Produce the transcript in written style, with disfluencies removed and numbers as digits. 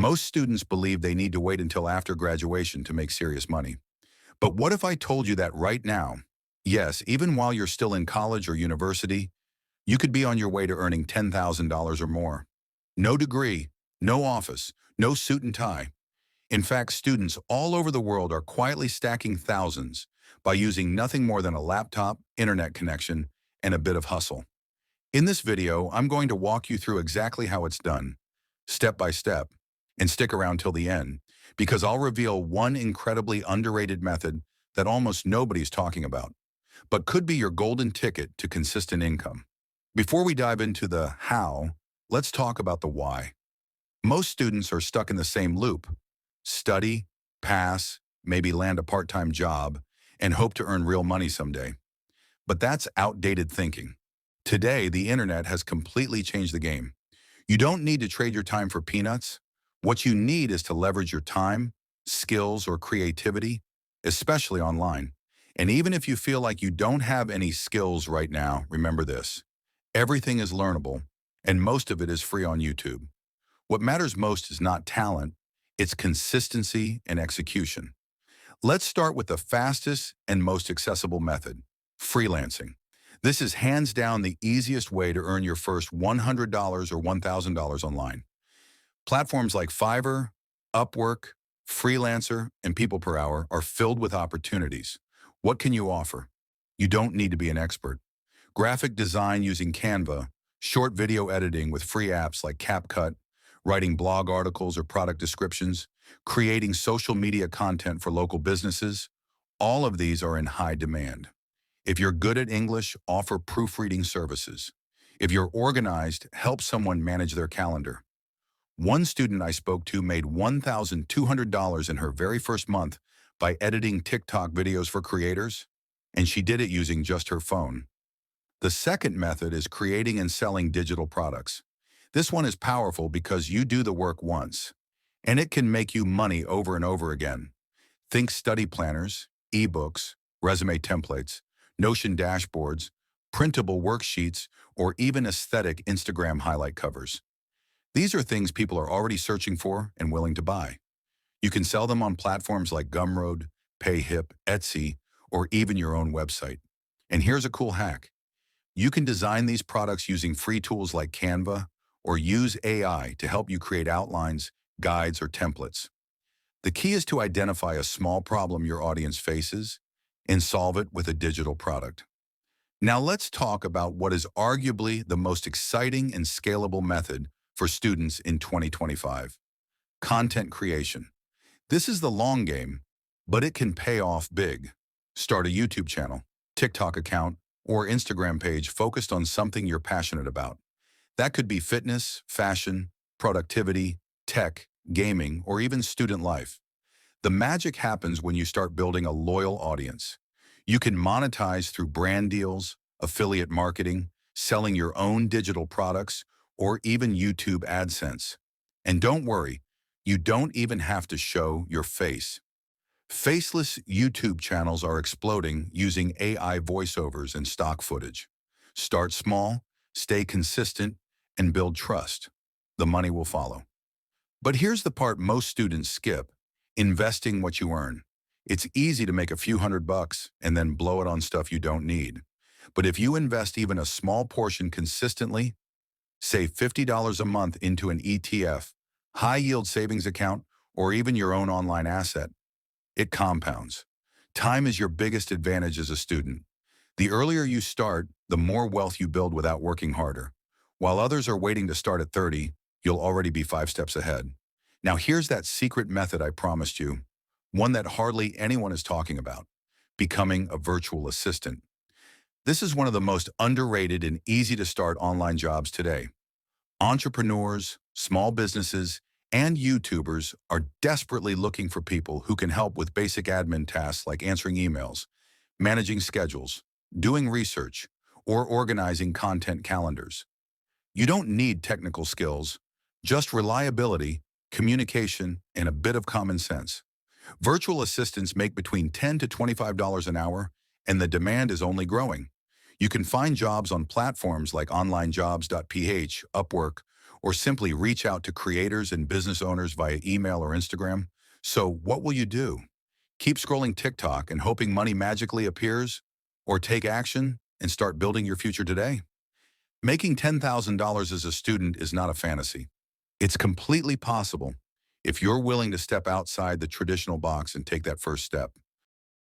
Most students believe they need to wait until after graduation to make serious money. But what if I told you that right now, yes, even while you're still in college or university, you could be on your way to earning $10,000 or more? No degree, no office, no suit and tie. In fact, students all over the world are quietly stacking thousands by using nothing more than a laptop, internet connection, and a bit of hustle. In this video, I'm going to walk you through exactly how it's done, step by step, and stick around till the end, because I'll reveal one incredibly underrated method that almost nobody's talking about, but could be your golden ticket to consistent income. Before we dive into the how, let's talk about the why. Most students are stuck in the same loop: study, pass, maybe land a part-time job, and hope to earn real money someday. But that's outdated thinking. Today, the internet has completely changed the game. You don't need to trade your time for peanuts. What you need is to leverage your time, skills, or creativity, especially online. And even if you feel like you don't have any skills right now, remember this: everything is learnable, and most of it is free on YouTube. What matters most is not talent, it's consistency and execution. Let's start with the fastest and most accessible method: freelancing. This is hands down the easiest way to earn your first $100 or $1,000 online. Platforms like Fiverr, Upwork, Freelancer, and People Per Hour are filled with opportunities. What can you offer? You don't need to be an expert. Graphic design using Canva, short video editing with free apps like CapCut, writing blog articles or product descriptions, creating social media content for local businesses, all of these are in high demand. If you're good at English, offer proofreading services. If you're organized, help someone manage their calendar. One student I spoke to made $1,200 in her very first month by editing TikTok videos for creators, and she did it using just her phone. The second method is creating and selling digital products. This one is powerful because you do the work once, and it can make you money over and over again. Think study planners, ebooks, resume templates, Notion dashboards, printable worksheets, or even aesthetic Instagram highlight covers. These are things people are already searching for and willing to buy. You can sell them on platforms like Gumroad, Payhip, Etsy, or even your own website. And here's a cool hack: you can design these products using free tools like Canva, or use AI to help you create outlines, guides, or templates. The key is to identify a small problem your audience faces and solve it with a digital product. Now let's talk about what is arguably the most exciting and scalable method for students in 2025: content creation. This is the long game, but it can pay off big. Start a YouTube channel, TikTok account, or Instagram page focused on something you're passionate about. That could be fitness, fashion, productivity, tech, gaming, or even student life. The magic happens when you start building a loyal audience. You can monetize through brand deals, affiliate marketing, selling your own digital products, or even YouTube AdSense. And don't worry, you don't even have to show your face. Faceless YouTube channels are exploding using AI voiceovers and stock footage. Start small, stay consistent, and build trust. The money will follow. But here's the part most students skip: investing what you earn. It's easy to make a few $100 and then blow it on stuff you don't need. But if you invest even a small portion consistently, say $50 a month into an ETF, high-yield savings account, or even your own online asset, it compounds. Time is your biggest advantage as a student. The earlier you start, the more wealth you build without working harder. While others are waiting to start at 30, you'll already be 5 steps ahead. Now here's that secret method I promised you, one that hardly anyone is talking about: becoming a virtual assistant. This is one of the most underrated and easy to start online jobs today. Entrepreneurs, small businesses, and YouTubers are desperately looking for people who can help with basic admin tasks like answering emails, managing schedules, doing research, or organizing content calendars. You don't need technical skills, just reliability, communication, and a bit of common sense. Virtual assistants make between $10 to $25 an hour, and the demand is only growing. You can find jobs on platforms like onlinejobs.ph, Upwork, or simply reach out to creators and business owners via email or Instagram. So what will you do? Keep scrolling TikTok and hoping money magically appears? Or take action and start building your future today? Making $10,000 as a student is not a fantasy. It's completely possible if you're willing to step outside the traditional box and take that first step.